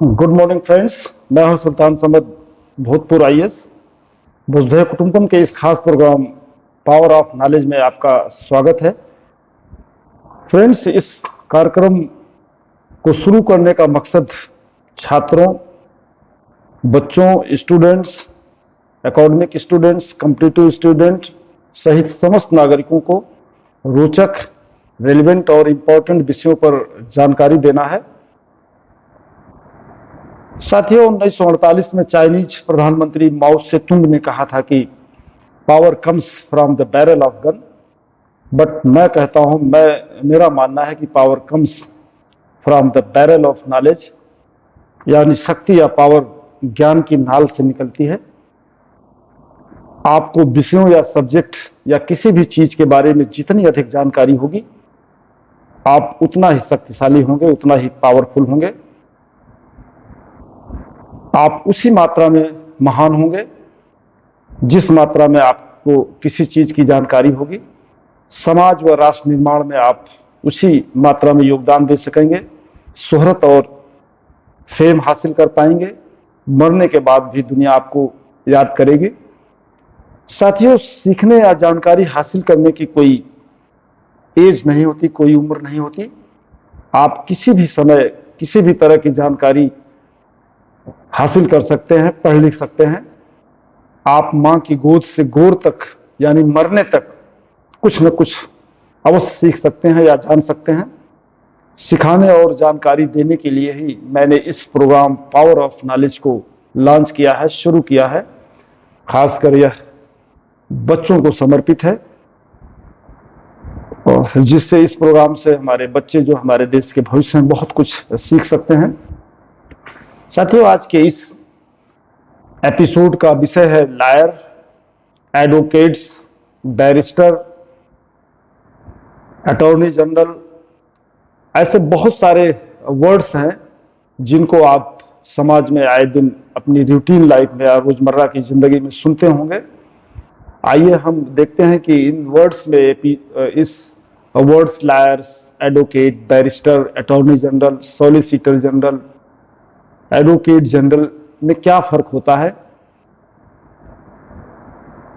Good morning friends. मैं हूं सुल्तान समद, भूतपूर्व आईएएस। वसुधैव कुटुंबकम के इस खास प्रोग्राम पावर ऑफ नॉलेज में आपका स्वागत है। फ्रेंड्स, इस कार्यक्रम को शुरू करने का मकसद छात्रों, बच्चों, students, academic students, competitive student सहित समस्त नागरिकों को रोचक, रेलिवेंट और इम्पोर्टेंट विषयों पर जानकारी देना है। साथियों, 1948 में चाइनीज प्रधानमंत्री माओ सेतुंग ने कहा था कि power comes from the barrel of gun, but मैं कहता हूं, मेरा मानना है कि power comes from the barrel of knowledge, यानी शक्ति या पावर ज्ञान की नाल से निकलती है। आपको विषयों या सब्जेक्ट या किसी भी चीज के बारे में जितनी अधिक जानकारी होगी, आप उतना ही शक्तिशाली होंगे, उतना ही पावरफुल होंगे। आप उसी मात्रा में महान होंगे जिस मात्रा में आपको किसी चीज की जानकारी होगी। समाज व राष्ट्र निर्माण में आप उसी मात्रा में योगदान दे सकेंगे, शोहरत और फेम हासिल कर पाएंगे। मरने के बाद भी दुनिया आपको याद करेगी। साथियों, सीखने या जानकारी हासिल करने की कोई एज नहीं होती, कोई उम्र नहीं होती। आप किसी भी समय किसी भी तरह की जानकारी हासिल कर सकते हैं, पढ़ लिख सकते हैं। आप मां की गोद से गोर तक, यानी मरने तक कुछ न कुछ अवश्य सीख सकते हैं या जान सकते हैं। सिखाने और जानकारी देने के लिए ही मैंने इस प्रोग्राम पावर ऑफ नॉलेज को लॉन्च किया है, शुरू किया है। खासकर यह बच्चों को समर्पित है, और जिससे इस प्रोग्राम से हमारे बच्चे, जो हमारे देश के भविष्य में, बहुत कुछ सीख सकते हैं। साथियों, आज के इस एपिसोड का विषय है lawyer, advocates, barrister, attorney general. ऐसे बहुत सारे वर्ड्स हैं जिनको आप समाज में आए दिन अपनी रूटीन लाइफ में या रोजमर्रा की जिंदगी में सुनते होंगे। आइए हम देखते हैं कि इन वर्ड्स में, इस words lawyers, advocate, barrister, attorney general, solicitor general, advocate general में क्या फर्क होता है,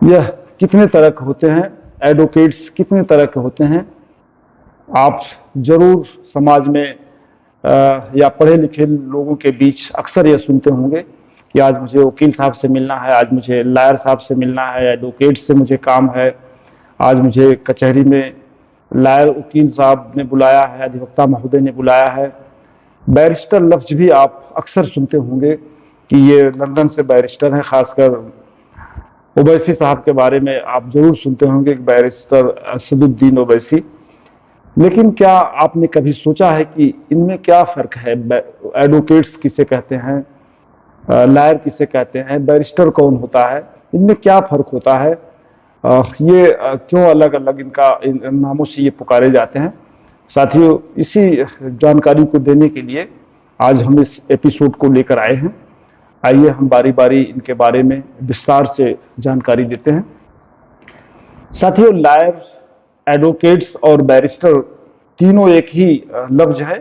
यह कितने तरह के होते हैं, एडवोकेट्स कितने तरह के होते हैं। आप जरूर समाज में या पढ़े लिखे लोगों के बीच अक्सर यह सुनते होंगे कि आज मुझे वकील साहब से मिलना है, आज मुझे लायर साहब से मिलना है, एडवोकेट से मुझे काम है, आज मुझे कचहरी में लायर वकील साहब ने बुलाया है, अधिवक्ता महोदय ने बुलाया है। बैरिस्टर लफ्ज भी आप अक्सर सुनते होंगे कि ये लंदन से बैरिस्टर हैं। खासकर ओवैसी साहब के बारे में आप जरूर सुनते होंगे कि बैरिस्टर असदुद्दीन ओवैसी। लेकिन क्या आपने कभी सोचा है कि इनमें क्या फर्क है? एडवोकेट्स किसे कहते हैं, लायर किसे कहते हैं, बैरिस्टर कौन होता है, इनमें क्या फर्क होता है, ये क्यों अलग अलग इन नामों से ये पुकारे जाते हैं? साथियों, इसी जानकारी को देने के लिए आज हम इस एपिसोड को लेकर आए हैं। आइए हम बारी बारी इनके बारे में विस्तार से जानकारी देते हैं। साथियों, लायर, एडवोकेट्स और बैरिस्टर तीनों एक ही लफ्ज है।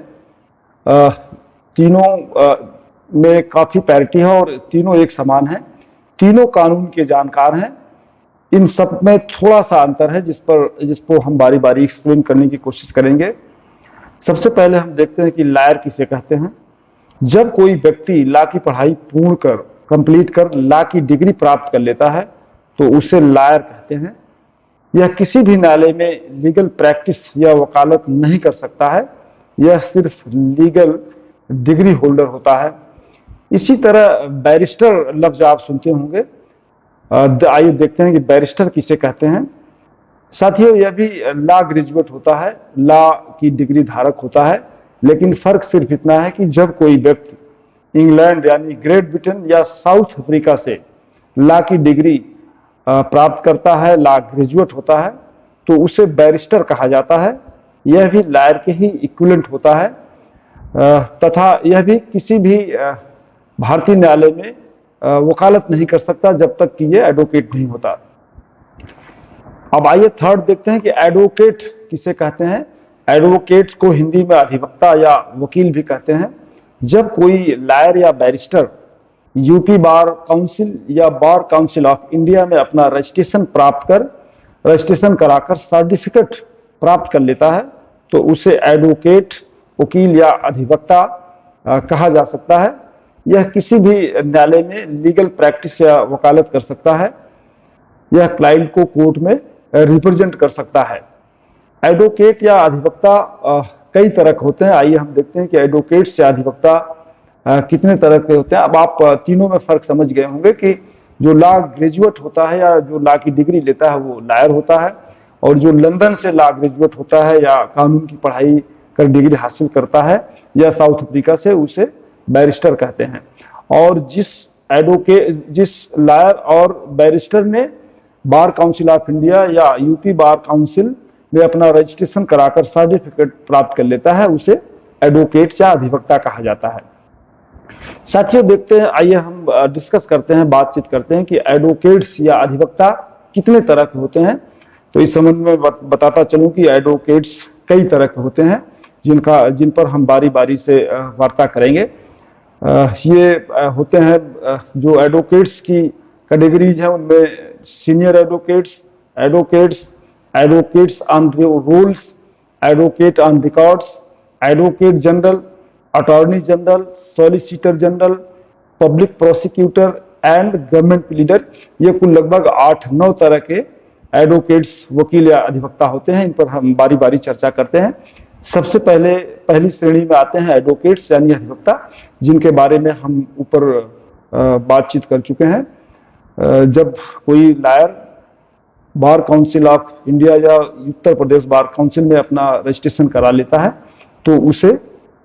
तीनों में काफी पैरिटी है और तीनों एक समान है। तीनों कानून के जानकार हैं। इन सब में थोड़ा सा अंतर है जिसको हम बारी बारी एक्सप्लेन करने की कोशिश करेंगे। सबसे पहले हम देखते हैं कि लायर किसे कहते हैं। जब कोई व्यक्ति लॉ की पढ़ाई पूर्ण कर, कंप्लीट कर लॉ की डिग्री प्राप्त कर लेता है तो उसे लायर कहते हैं। यह किसी भी न्यायालय में लीगल प्रैक्टिस या वकालत नहीं कर सकता है, यह सिर्फ लीगल डिग्री होल्डर होता है। इसी तरह बैरिस्टर लफ्ज आप सुनते होंगे। आइए देखते हैं कि बैरिस्टर किसे कहते हैं। साथियों, यह भी लॉ ग्रेजुएट होता है, लॉ की डिग्री धारक होता है। लेकिन फर्क सिर्फ इतना है कि जब कोई व्यक्ति इंग्लैंड यानी ग्रेट ब्रिटेन या साउथ अफ्रीका से लॉ की डिग्री प्राप्त करता है, लॉ ग्रेजुएट होता है, तो उसे बैरिस्टर कहा जाता है। यह भी लायर के ही इक्विवेलेंट होता है, तथा यह भी किसी भी भारतीय न्यायालय में वकालत नहीं कर सकता जब तक कि यह एडवोकेट नहीं होता। अब आइए थर्ड देखते हैं कि एडवोकेट किसे कहते हैं। एडवोकेट को हिंदी में अधिवक्ता या वकील भी कहते हैं। जब कोई लायर या बैरिस्टर यूपी बार काउंसिल या बार काउंसिल ऑफ इंडिया में अपना रजिस्ट्रेशन कराकर सर्टिफिकेट प्राप्त कर लेता है तो उसे एडवोकेट, वकील या अधिवक्ता कहा जा सकता है। यह किसी भी न्यायालय में लीगल प्रैक्टिस या वकालत कर सकता है। यह क्लाइंट को कोर्ट में रिप्रेजेंट कर सकता है। एडवोकेट या अधिवक्ता कई तरह के होते हैं। आइए हम देखते हैं कि एडवोकेट या अधिवक्ता कितने तरह के होते हैं। अब आप तीनों में फर्क समझ गए होंगे कि जो लॉ ग्रेजुएट होता है या जो लॉ की डिग्री लेता है वो लायर होता है, और जो लंदन से लॉ ग्रेजुएट होता है या कानून की पढ़ाई कर डिग्री हासिल करता है या साउथ अफ्रीका से, उसे बैरिस्टर कहते हैं। और जिस लायर और बैरिस्टर ने बार काउंसिल ऑफ इंडिया या यूपी बार काउंसिल में अपना रजिस्ट्रेशन कराकर सर्टिफिकेट प्राप्त कर लेता है उसे एडवोकेट या अधिवक्ता कहा जाता है। साथियों देखते हैं, आइए हम डिस्कस करते हैं, बातचीत करते हैं कि एडवोकेट्स या अधिवक्ता कितने तरह के होते हैं। तो इस संबंध में बताता चलूं कि एडवोकेट्स कई तरह के होते हैं जिन पर हम बारी बारी से वार्ता करेंगे। ये होते हैं जो एडवोकेट्स की कैटेगरीज हैं उनमें senior advocates on rolls, advocate on records, advocate general, attorney general, solicitor general, public prosecutor and government pleader. ये कुल लगभग 8-9 तरह के एडवोकेट्स, वकील या अधिवक्ता होते हैं। इन पर हम बारी बारी चर्चा करते हैं। सबसे पहली श्रेणी में आते हैं एडवोकेट्स यानी अधिवक्ता, जिनके बारे में हम ऊपर बातचीत कर चुके हैं। जब कोई lawyer bar council of India या उत्तर प्रदेश बार काउंसिल में अपना रजिस्ट्रेशन करा लेता है तो उसे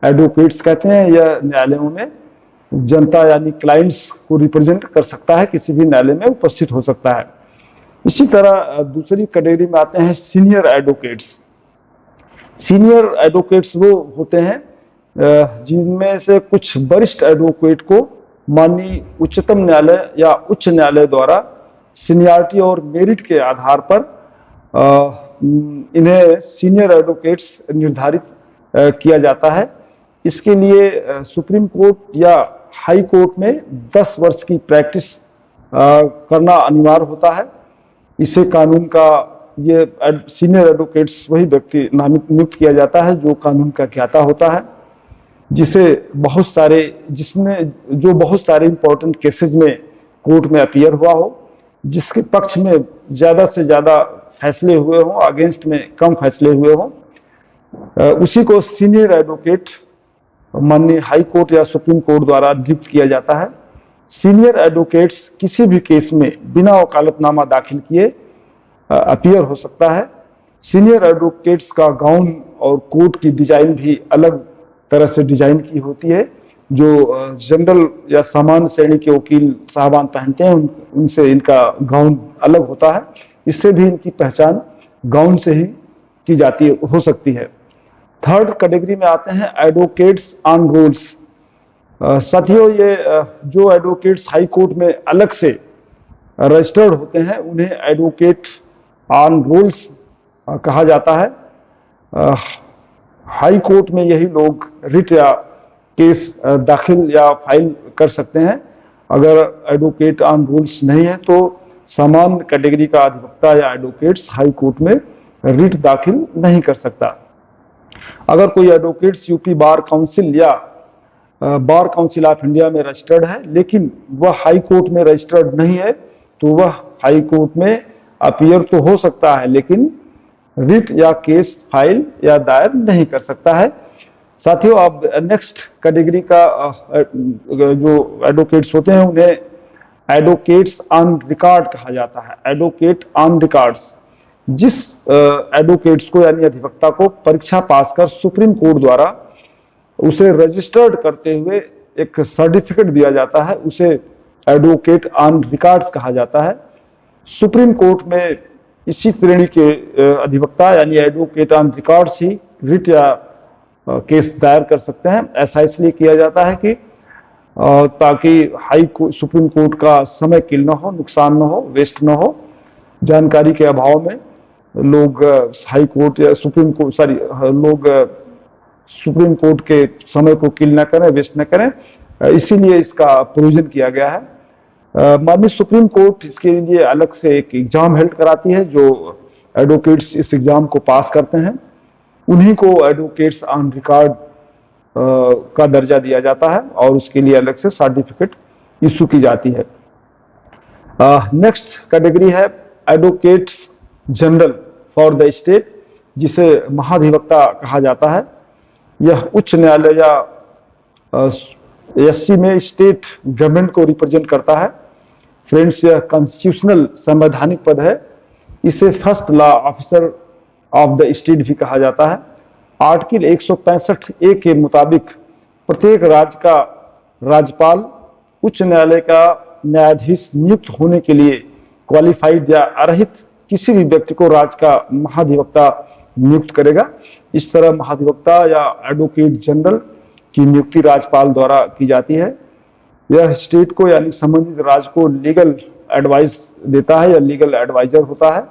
एडवोकेट्स कहते हैं। यह न्यायालयों में जनता यानी क्लाइंट्स को रिप्रेजेंट कर सकता है, किसी भी न्यायालय में उपस्थित हो सकता है। इसी तरह दूसरी कैटेगरी में आते हैं सीनियर एडवोकेट्स। सीनियर एडवोकेट्स वो होते हैं जिनमें से कुछ वरिष्ठ एडवोकेट को माननीय उच्चतम न्यायालय या उच्च न्यायालय द्वारा सीनियरिटी और मेरिट के आधार पर इन्हें सीनियर एडवोकेट्स निर्धारित किया जाता है। इसके लिए सुप्रीम कोर्ट या हाई कोर्ट में 10 वर्ष की प्रैक्टिस करना अनिवार्य होता है। इसे कानून का ये सीनियर एडवोकेट्स वही व्यक्ति नियुक्त किया जाता है जो कानून का ज्ञाता होता है, जिसमें जो बहुत सारे इंपॉर्टेंट केसेस में कोर्ट में अपीयर हुआ हो, जिसके पक्ष में ज्यादा से ज्यादा फैसले हुए हों, अगेंस्ट में कम फैसले हुए हों, उसी को सीनियर एडवोकेट माननीय हाई कोर्ट या सुप्रीम कोर्ट द्वारा नियुक्त किया जाता है। सीनियर एडवोकेट्स किसी भी केस में बिना वकालतनामा दाखिल किए अपीयर हो सकता है। सीनियर एडवोकेट्स का गाउन और कोट की डिजाइन भी अलग तरह से डिजाइन की होती है। जो जनरल या सामान्य श्रेणी के वकील साहबान पहनते हैं उनसे इनका गाउन अलग होता है। इससे भी इनकी पहचान गाउन से ही की जाती हो सकती है। थर्ड कैटेगरी में आते हैं एडवोकेट्स ऑन रोल्स। साथियों, ये जो एडवोकेट्स हाई कोर्ट में अलग से रजिस्टर्ड होते हैं उन्हें एडवोकेट ऑन रोल्स कहा जाता है। हाई कोर्ट में यही लोग रिट या केस दाखिल या फाइल कर सकते हैं। अगर एडवोकेट ऑन रूल्स नहीं है तो सामान्य कैटेगरी का अधिवक्ता या एडवोकेट्स हाई कोर्ट में रिट दाखिल नहीं कर सकता। अगर कोई एडवोकेट्स यूपी बार काउंसिल या बार काउंसिल ऑफ इंडिया में रजिस्टर्ड है लेकिन वह हाई कोर्ट में रजिस्टर्ड नहीं है तो वह हाई कोर्ट में अपीयर तो हो सकता है लेकिन रिट या केस फाइल या दायर नहीं कर सकता है। साथियों, अब नेक्स्ट कैटेगरी का जो एडवोकेट्स होते हैं उन्हें एडवोकेट्स ऑन रिकॉर्ड कहा जाता है। एडवोकेट ऑन रिकॉर्ड्स, जिस एडवोकेट्स को यानी अधिवक्ता को परीक्षा पास कर सुप्रीम कोर्ट द्वारा उसे रजिस्टर्ड करते हुए एक सर्टिफिकेट दिया जाता है, उसे एडवोकेट ऑन रिकॉर्ड्स कहा जाता है। सुप्रीम कोर्ट में इसी श्रेणी के अधिवक्ता यानी advocate on records he writ या केस दायर कर सकते हैं। ऐसा इसलिए किया जाता है कि ताकि सुप्रीम कोर्ट का समय किल न हो, नुकसान न हो, वेस्ट न हो। जानकारी के अभाव में लोग हाई कोर्ट या सुप्रीम कोर्ट के समय को किल न करें, वेस्ट न करें, इसीलिए इसका प्रोविजन किया गया है। माननीय सुप्रीम कोर्ट इसके लिए अलग से एक एग्जाम हेल्ड कराती है। जो एडवोकेट्स इस एग्जाम को पास करते हैं उन्हीं को एडवोकेट्स ऑन रिकॉर्ड का दर्जा दिया जाता है और उसके लिए अलग से सर्टिफिकेट इशू की जाती है। नेक्स्ट कैटेगरी है advocates general for the state, जिसे महाधिवक्ता कहा जाता है। यह उच्च न्यायालय या एससी में स्टेट गवर्नमेंट को रिप्रेजेंट करता है। फ्रेंड्स, यह कॉन्स्टिट्यूशनल संवैधानिक पद है। इसे first law officer of the state भी कहा जाता है। आर्टिकल 165A के मुताबिक प्रत्येक राज्य का राज्यपाल उच्च न्यायालय का न्यायाधीश नियुक्त होने के लिए क्वालिफाइड या अर्हित किसी भी व्यक्ति को राज्य का महाधिवक्ता नियुक्त करेगा। इस तरह महाधिवक्ता या एडवोकेट जनरल की नियुक्ति राज्यपाल द्वारा की जाती है। यह स्टेट को यानी संबंधित राज्य को लीगल एडवाइस देता है या लीगल एडवाइजर होता है।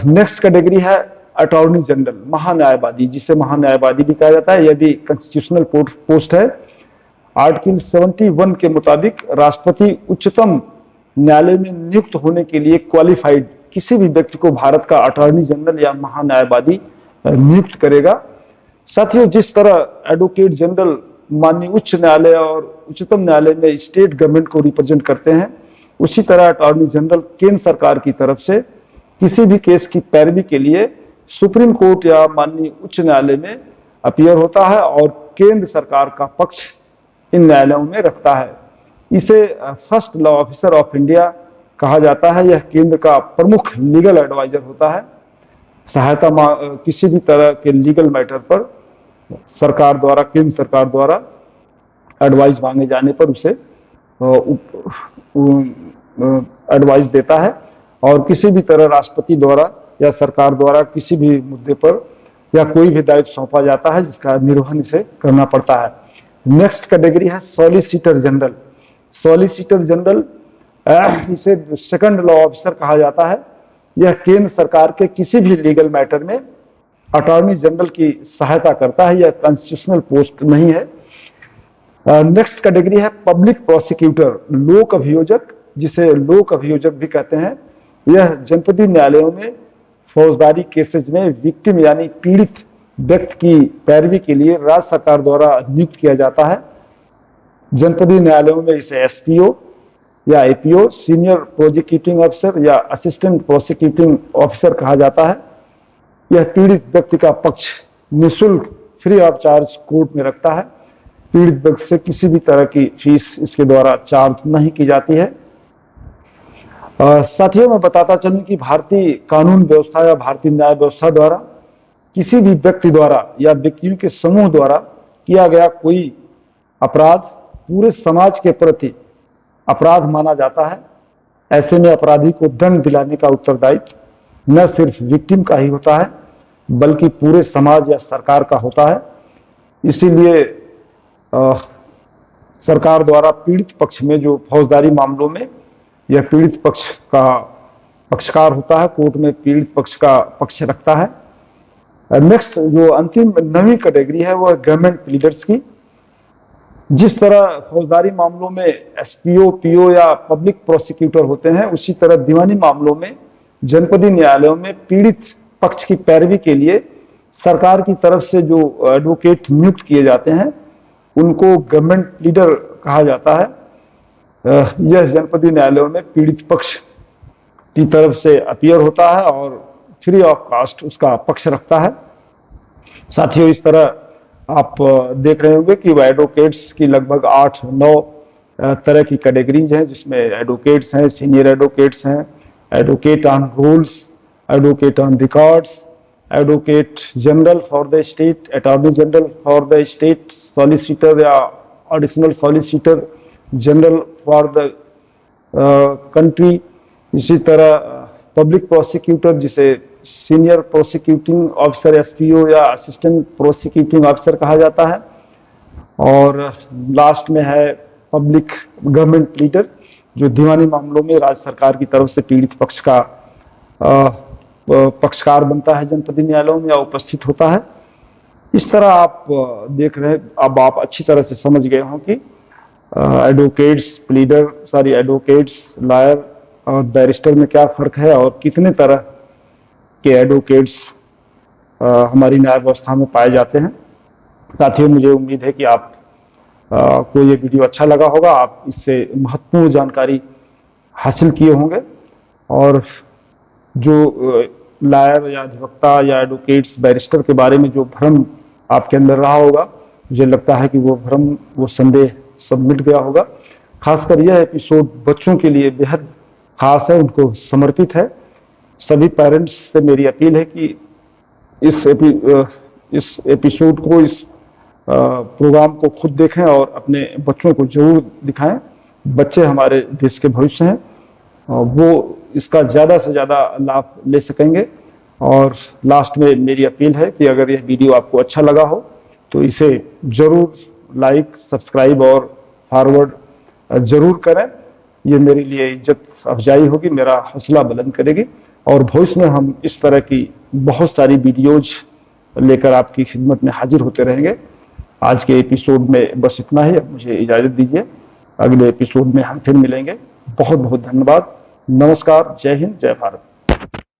नेक्स्ट कैटेगरी है अटॉर्नी जनरल, महान्यायवादी, जिसे महान्यायवादी भी कहा जाता है। यह भी कॉन्स्टिट्यूशनल पोस्ट है। आर्टिकल 71 के मुताबिक राष्ट्रपति उच्चतम न्यायालय में नियुक्त होने के लिए क्वालिफाइड किसी भी व्यक्ति को भारत का अटॉर्नी जनरल या महान्यायवादी नियुक्त करेगा। साथियों, जिस तरह एडवोकेट जनरल माननीय उच्च न्यायालय और उच्चतम न्यायालय में स्टेट गवर्नमेंट को रिप्रेजेंट करते हैं, उसी तरह अटॉर्नी जनरल केंद्र सरकार की तरफ से किसी भी केस की पैरवी के लिए सुप्रीम कोर्ट या माननीय उच्च न्यायालय में अपीयर होता है और केंद्र सरकार का पक्ष इन न्यायालयों में रखता है। इसे first law officer of India कहा जाता है। यह केंद्र का प्रमुख लीगल एडवाइजर होता है। सहायता किसी भी तरह के लीगल मैटर पर सरकार द्वारा, केंद्र सरकार द्वारा एडवाइस मांगे जाने पर उसे एडवाइस देता है और किसी भी तरह राष्ट्रपति द्वारा या सरकार द्वारा किसी भी मुद्दे पर या कोई भी दायित्व सौंपा जाता है जिसका निर्वहन इसे करना पड़ता है। नेक्स्ट कैटेगरी है सॉलिसिटर जनरल। सॉलिसिटर जनरल, इसे सेकंड लॉ ऑफिसर कहा जाता है। यह केंद्र सरकार के किसी भी लीगल मैटर में अटॉर्नी जनरल की सहायता करता है। यह कॉन्स्टिट्यूशनल पोस्ट नहीं है। नेक्स्ट कैटेगरी है पब्लिक प्रोसिक्यूटर, लोक अभियोजक, जिसे लोक अभियोजक भी कहते हैं। यह जनपदीय न्यायालयों में फौजदारी केसेज में विक्टिम यानी पीड़ित व्यक्ति की पैरवी के लिए राज्य सरकार द्वारा नियुक्त किया जाता है। जनपदीय न्यायालयों में इसे एसपीओ या एपीओ, सीनियर प्रोसिक्यूटिंग ऑफिसर या असिस्टेंट प्रोसिक्यूटिंग ऑफिसर कहा जाता है। यह पीड़ित व्यक्ति का पक्ष निःशुल्क फ्री ऑफ चार्ज कोर्ट में रखता है। पीड़ित व्यक्ति से किसी भी तरह की फीस इसके द्वारा चार्ज नहीं की जाती है। साथियों, मैं बताता चलूं कि भारतीय कानून व्यवस्था या भारतीय न्याय व्यवस्था द्वारा किसी भी व्यक्ति द्वारा या व्यक्तियों के समूह द्वारा किया गया कोई अपराध पूरे समाज के प्रति अपराध माना जाता है। ऐसे में अपराधी को दंड दिलाने का उत्तरदायित्व न सिर्फ विक्टिम का ही होता है बल्कि पूरे समाज या सरकार का होता है। इसीलिए सरकार द्वारा पीड़ित पक्ष में जो फौजदारी मामलों में यह पीड़ित पक्ष का पक्षकार होता है, कोर्ट में पीड़ित पक्ष का पक्ष रखता है। नेक्स्ट जो अंतिम नवी कैटेगरी है वह गवर्नमेंट प्लीडर्स की। जिस तरह फौजदारी मामलों में एसपीओ, पीओ या पब्लिक प्रोसिक्यूटर होते हैं, उसी तरह दीवानी मामलों में जनपदीय न्यायालयों में पीड़ित पक्ष की पैरवी के लिए सरकार की तरफ से जो एडवोकेट नियुक्त किए जाते हैं उनको गवर्नमेंट प्लीडर कहा जाता है। यह जनपदीय न्यायालयों में पीड़ित पक्ष की तरफ से अपीयर होता है और फ्री ऑफ कॉस्ट उसका पक्ष रखता है। साथियों, इस तरह आप देख रहे होंगे कि एडवोकेट्स की लगभग 8-9 तरह की कैटेगरीज हैं, जिसमें एडवोकेट्स हैं, सीनियर एडवोकेट्स हैं, advocate on rules, advocate on records, advocate general for the state, attorney general for the state, solicitor या additional solicitor general for the country. इसी तरह पब्लिक प्रोसिक्यूटर जिसे सीनियर प्रोसिक्यूटिंग ऑफिसर एसपीओ या assistant prosecuting officer कहा जाता है। और last में है पब्लिक गवर्नमेंट प्लीडर जो दीवानी मामलों में राज्य सरकार की तरफ से पीड़ित पक्ष का पक्षकार बनता है जनपदीय न्यायालयों में या उपस्थित होता है। इस तरह आप देख रहे हैं, अब आप अच्छी तरह से समझ गए हों कि advocates, pleader, sorry advocates, lawyer और बैरिस्टर में क्या फ़र्क है और कितने तरह के एडवोकेट्स हमारी न्याय व्यवस्था में पाए जाते हैं। साथियों, मुझे उम्मीद है कि आप को ये वीडियो अच्छा लगा होगा, आप इससे महत्वपूर्ण जानकारी हासिल किए होंगे और जो लॉयर या अधिवक्ता या एडवोकेट्स, बैरिस्टर के बारे में जो भ्रम आपके अंदर रहा होगा, मुझे लगता है कि वो भ्रम, वो संदेह सब मिट गया होगा। खासकर यह एपिसोड बच्चों के लिए बेहद खास है, उनको समर्पित है। सभी पेरेंट्स से मेरी अपील है कि इस एपिसोड को, इस प्रोग्राम को खुद देखें और अपने बच्चों को जरूर दिखाएं। बच्चे हमारे देश के भविष्य हैं, वो इसका ज़्यादा से ज़्यादा लाभ ले सकेंगे। और लास्ट में मेरी अपील है कि अगर यह वीडियो आपको अच्छा लगा हो तो इसे ज़रूर लाइक, सब्सक्राइब और फॉरवर्ड ज़रूर करें। ये मेरे लिए इज्जत अफजाई होगी, मेरा हौसला बुलंद करेगी और भविष्य में हम इस तरह की बहुत सारी वीडियोज लेकर आपकी खिदमत में हाजिर होते रहेंगे। आज के एपिसोड में बस इतना ही, अब मुझे इजाज़त दीजिए। अगले एपिसोड में हम फिर मिलेंगे। बहुत बहुत धन्यवाद। नमस्कार। जय हिंद, जय भारत।